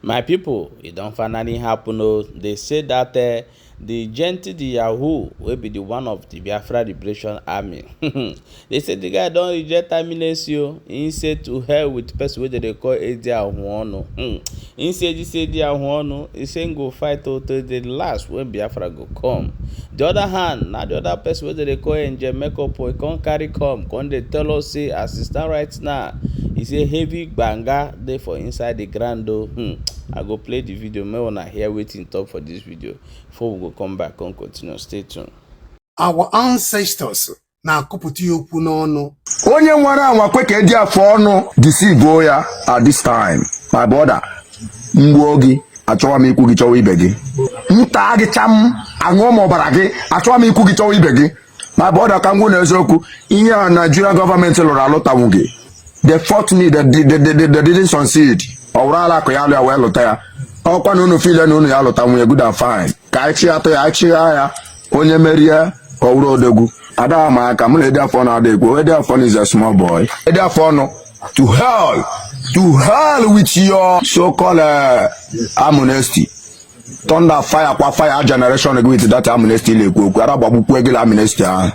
My people, it don't finally happen. Oh, they say that the gentle, the Yahoo, will be the one of the Biafra Liberation Army. They say the guy don't reject termination. He said to hell with person wey they call Edi Ahuonu. He said this Edi Ahuonu, he say go fight till the last when Biafra go come. The other hand, now the other person wey they call Angel Mekopo, he can't carry come they tell us say as e stand right now, he say heavy banga dey for inside the ground though. I go play the video, may wanna hear wetin talk for this video before we go come back and continue. Stay tuned. Our ancestors na-akụpụta okwu n'ọnụ. Onye nwere anwa kwe ka edi afọ ọnụ deceive ya at this time. My brother, mgbuo gị achọwa m ikwu gị chọwa ibe gị. Nta gị cham aṅụọ m ọbara gị achọwa m ikwu gị chọwa ibe gị. My brother, ka ngwụ n'eziokwu ihe a Nigeria government lụrụ alụtanwu gị. They fought me, they didn't succeed. Ọwụrụ ala akụ ya alụ ya wee lụta ya. Ọkwa na unu file na unu ya lụta nwunye good and fine. Ka anyị chịa atọ ya anyị chịa ya onye merie ka ọ wụrụ odegwu. Ada ma aka mụ na Edi Afọ na adegwu. Edi Afọ is a small boy. Edi Afọ no to hell with your so-called amnesty. Thunder fire kwa fire generation with that amnesty lekwu okwu ara gbagbukwu egile amnesty ahụ.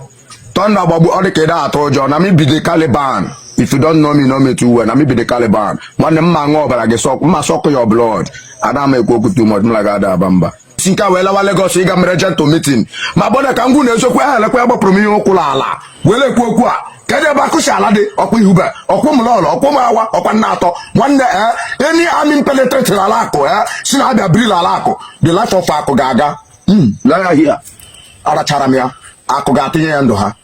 Thunder gbagbu ọ dị ka ịda atọ ụjọ na mi be the Caliban. If you don't know me too well. Na me be the Caliban. Nwanne m ma ṅụọ ọbara gị sọk mma sọkụ your blood. Ada m ekwu okwu too much m laga ada abamba. Sinka wee lawa Lagos ịga mere gentle meeting. Ma bọda ka ngwu na-esokwu ya lekwa gbapụrụ m ihe ụkwụ ala. Wele ekwu okwu a. Kedu ebe akụshi ala dị ọkwa ihube ọkwụ m lọlọ ọkwụ m awa ọkwa nna atọ nwanne any army penetrate ala akụ si na abịa bril ala akụ the life of akụ ga-aga laya here arachara m ya akụ ga-atịnye ya ndụ ha.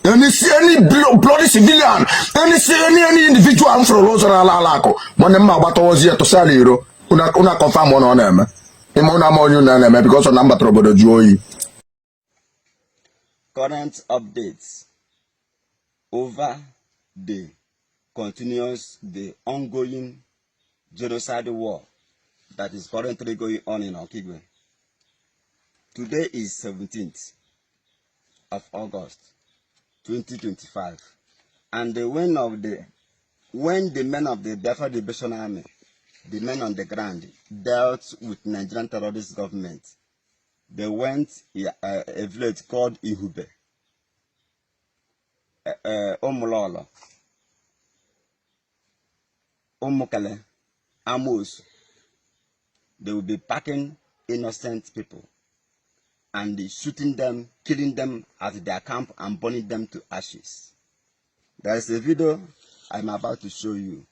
Any bloody civilian, any individual from Rosa Lalaco, when the Mabata was here to sell you, una confirm one on them. Imona Monu because of number trouble the joy. Current updates over the ongoing genocide war that is currently going on in Okigwe. Today is 17th of August. 2025, and when the men of the Biafra Liberation Army, the men on the ground, dealt with Nigerian terrorist government, they went a village called Ihube, Omulolo, Omukale, Amos. They will be packing innocent people and shooting them, killing them at their camp and burning them to ashes. There is a video I'm about to show you.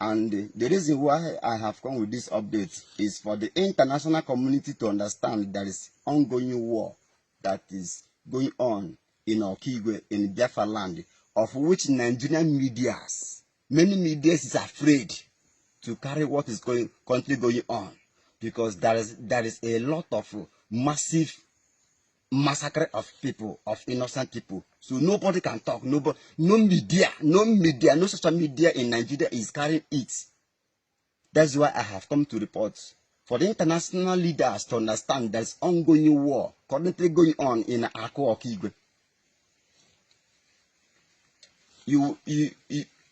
And the reason why I have come with this update is for the international community to understand there is ongoing war that is going on in Okigwe, in Biafra land, of which Nigerian medias, many medias is afraid to carry what is currently going on, because there is a lot of massive massacre of people, of innocent people. So nobody can talk. Nobody, no media, no social media in Nigeria is carrying it. That's why I have come to report for the international leaders to understand there's ongoing war currently going on in Akko Okigwe.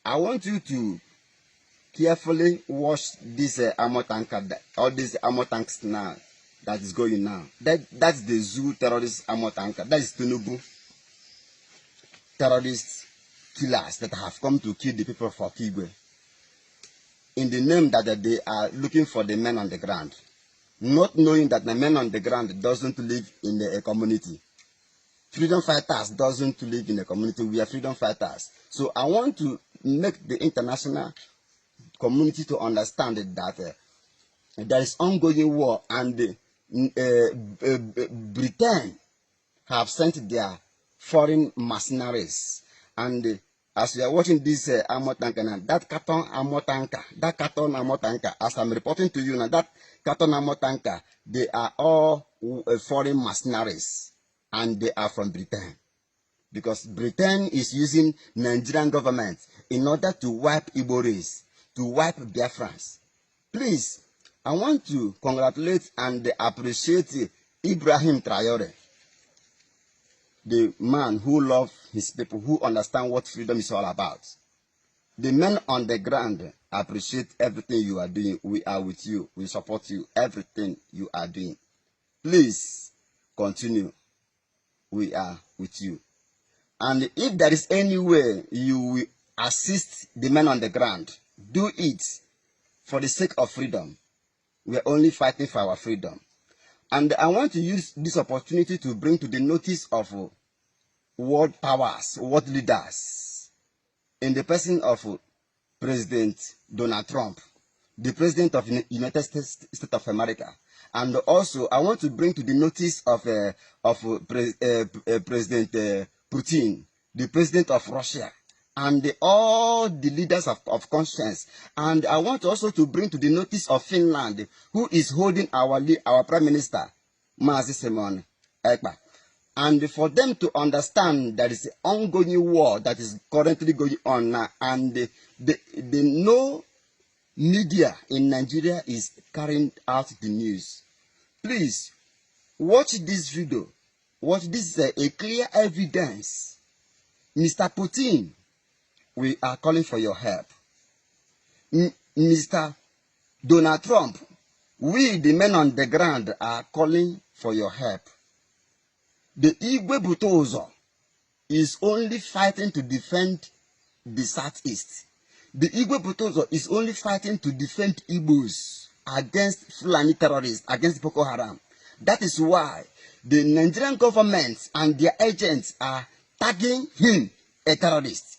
I want you to carefully watch this armor tanker, all these armor tanks now. That is going now. That's the zoo terrorist armor tanker. That is Tinubu terrorist killers that have come to kill the people for Kigwe. In the name that they are looking for the men on the ground, not knowing that the men on the ground doesn't live in a community. Freedom fighters doesn't live in a community. We are freedom fighters. So I want to make the international community to understand that there is ongoing war, and Britain have sent their foreign mercenaries. And as you are watching this armor tanker now, that carton armor tanker, as I'm reporting to you now, that carton armor tanker, they are all foreign mercenaries, and they are from Britain. Because Britain is using Nigerian government in order to wipe Igbo race, to wipe Biafrans. Please, I want to congratulate and appreciate Ibrahim Traore, the man who loves his people, who understands what freedom is all about. The men on the ground appreciate everything you are doing. We are with you. We support you. Everything you are doing. Please continue. We are with you. And if there is any way you will assist the men on the ground, do it for the sake of freedom. We are only fighting for our freedom. And I want to use this opportunity to bring to the notice of world powers, world leaders, in the person of President Donald Trump, the President of the United States of America. And also, I want to bring to the notice of President Putin, the President of Russia, and all the leaders of conscience. And I want also to bring to the notice of Finland, who is holding our Prime Minister, Mazi Simon Ekpa. And for them to understand there is an ongoing war that is currently going on now, and the no media in Nigeria is carrying out the news. Please watch this video. Watch this is a clear evidence. Mr. Putin, we are calling for your help. Mr. Donald Trump, we the men on the ground are calling for your help. The Igwe Butozo is only fighting to defend the Southeast. The Igwe Butozo is only fighting to defend Igbos against Fulani terrorists, against Boko Haram. That is why the Nigerian government and their agents are tagging him a terrorist.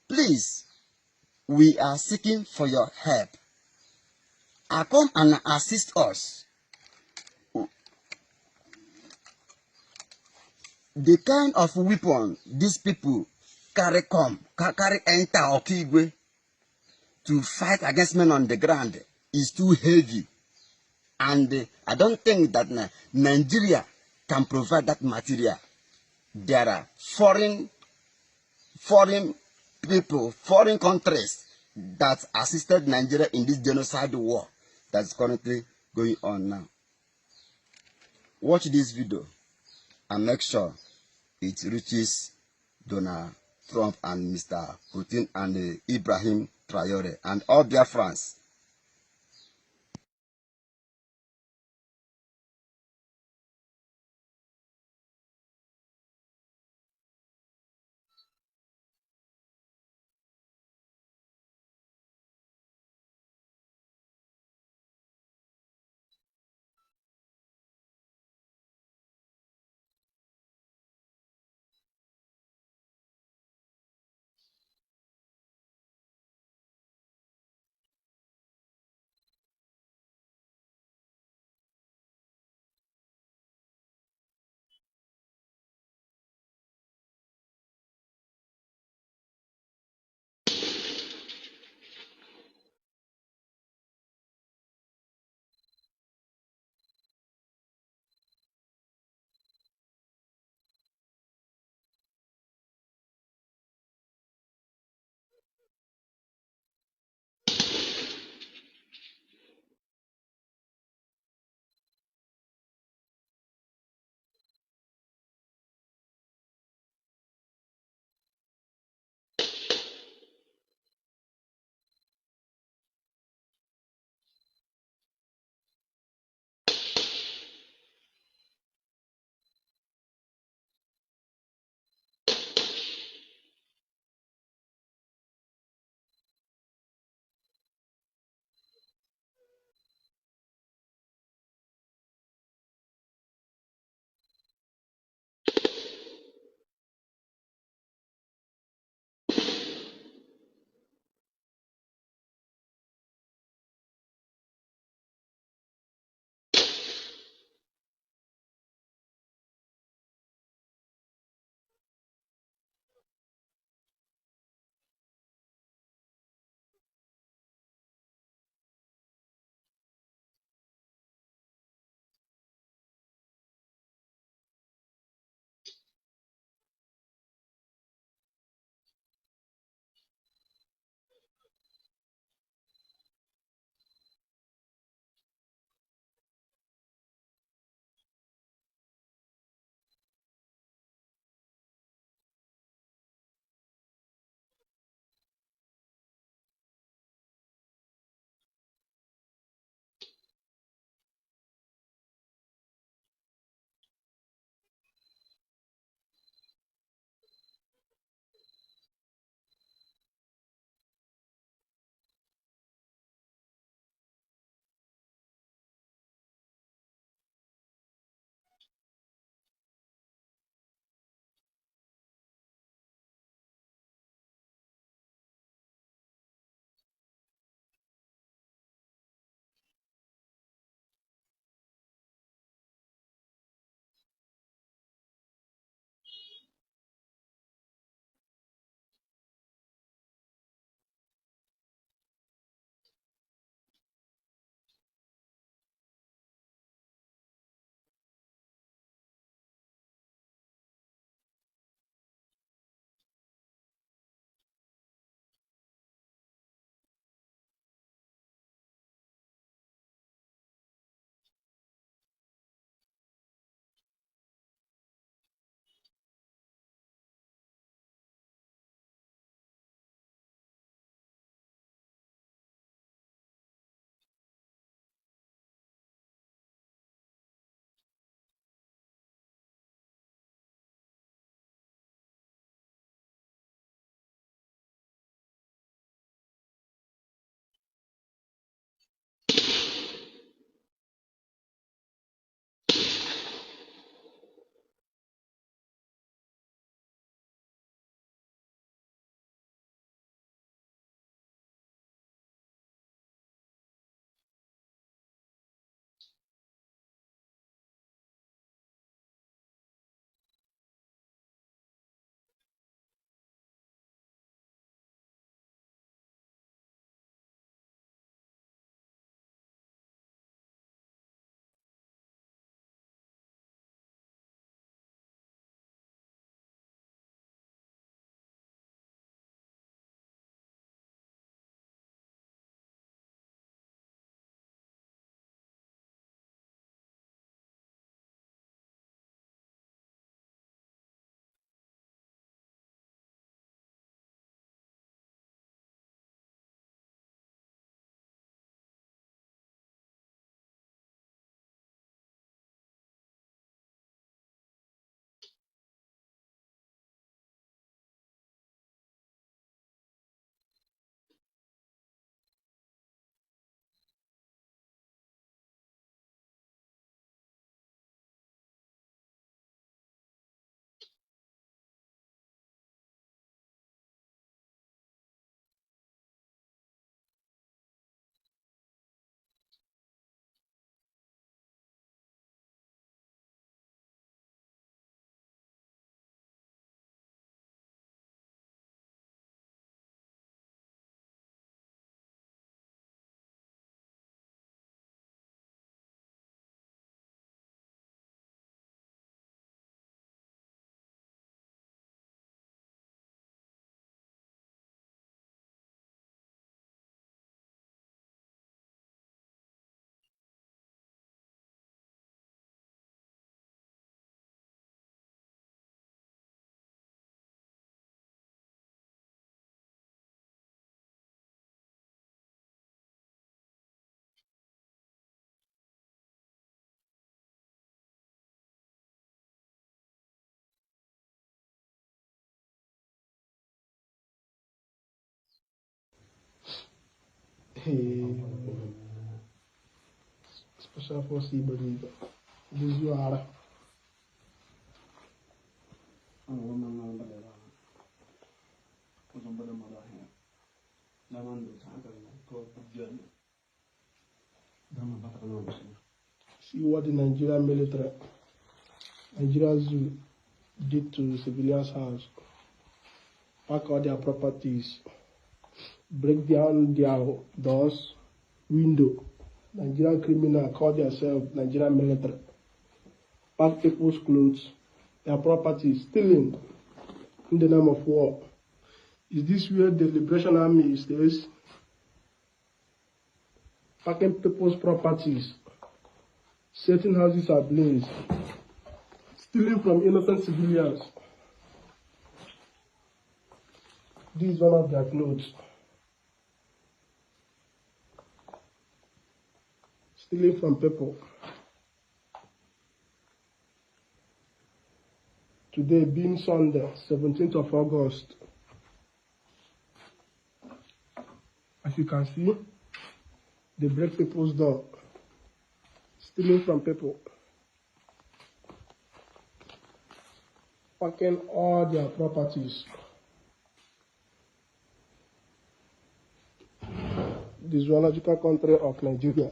Please, we are seeking for your help. Come and assist us. The kind of weapon these people carry enter Okigwe to fight against men on the ground is too heavy. And I don't think that Nigeria can provide that material. There are foreign people, foreign countries that assisted Nigeria in this genocide war that's currently going on now. Watch this video and make sure it reaches Donald Trump and Mr. Putin and Ibrahim Traore and all their friends. Special Force Iberico. This you are. See what the Nigerian military, Nigeria Zoo, did to civilians' house. Pack all their properties, break down their doors, window. Nigerian criminal call themselves Nigerian military. Pack people's clothes, their properties, stealing in the name of war. Is this where the Liberation Army stays? Packing people's properties, setting houses ablaze, stealing from innocent civilians. This is one of their clothes. Stealing from people. Today being Sunday, 17th of August. As you can see, they break people's door. Stealing from people. Packing all their properties. The zoological country of Nigeria.